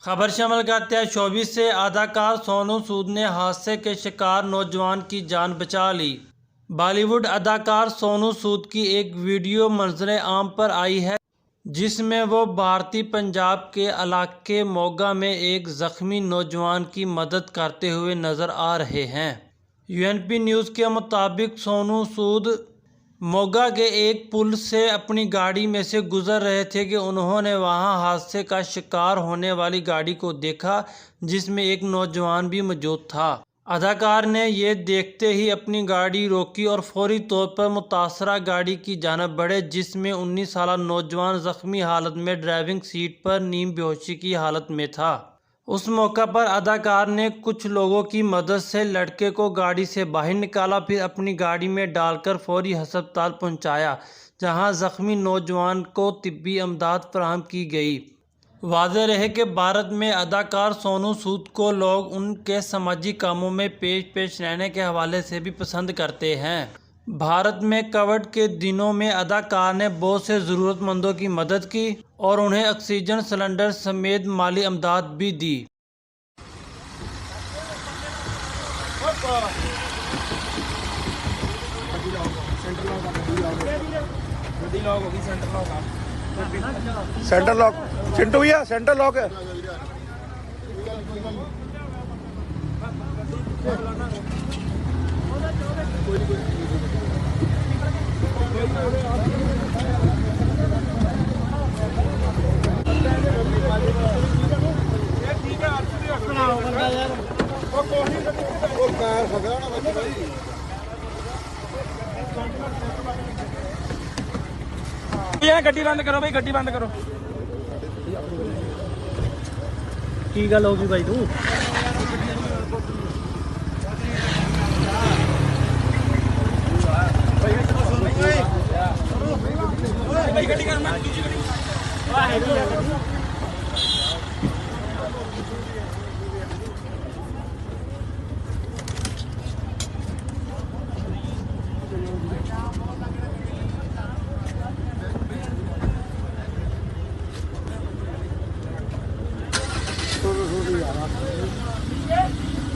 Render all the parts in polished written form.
खबर शामिल करते हैं 24 से अदाकार सोनू सूद ने हादसे के शिकार नौजवान की जान बचा ली। बॉलीवुड अदाकार सोनू सूद की एक वीडियो मंजर आम पर आई है जिसमें वो भारतीय पंजाब के इलाके मोगा में एक ज़ख्मी नौजवान की मदद करते हुए नज़र आ रहे हैं। यूएनपी न्यूज़ के मुताबिक सोनू सूद मोगा के एक पुल से अपनी गाड़ी में से गुजर रहे थे कि उन्होंने वहां हादसे का शिकार होने वाली गाड़ी को देखा जिसमें एक नौजवान भी मौजूद था। अदाकार ने ये देखते ही अपनी गाड़ी रोकी और फौरी तौर पर मुतासरा गाड़ी की जानिब बढ़े जिसमें 19 साला नौजवान ज़ख्मी हालत में ड्राइविंग सीट पर नीम बेहोशी की हालत में था। उस मौका पर अदाकार ने कुछ लोगों की मदद से लड़के को गाड़ी से बाहर निकाला, फिर अपनी गाड़ी में डालकर फौरी अस्पताल पहुंचाया, जहां ज़ख्मी नौजवान को तिब्बी इमदाद फराहम की गई। वाज़ेह रहे कि भारत में अदाकार सोनू सूद को लोग उनके समाजी कामों में पेश रहने के हवाले से भी पसंद करते हैं। भारत में कोविड के दिनों में अदाकार ने बहुत से ज़रूरतमंदों की मदद की और उन्हें ऑक्सीजन सिलेंडर समेत माली इमदाद भी दी। सेंटर लॉक चिंटू भैया, सेंटर लॉक है। गड्डी बंद करो भाई, गड्डी बंद करो। की गल होगी भाई तू? गड्डी कर, मैं दूसरी गड्डी।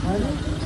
थोड़ी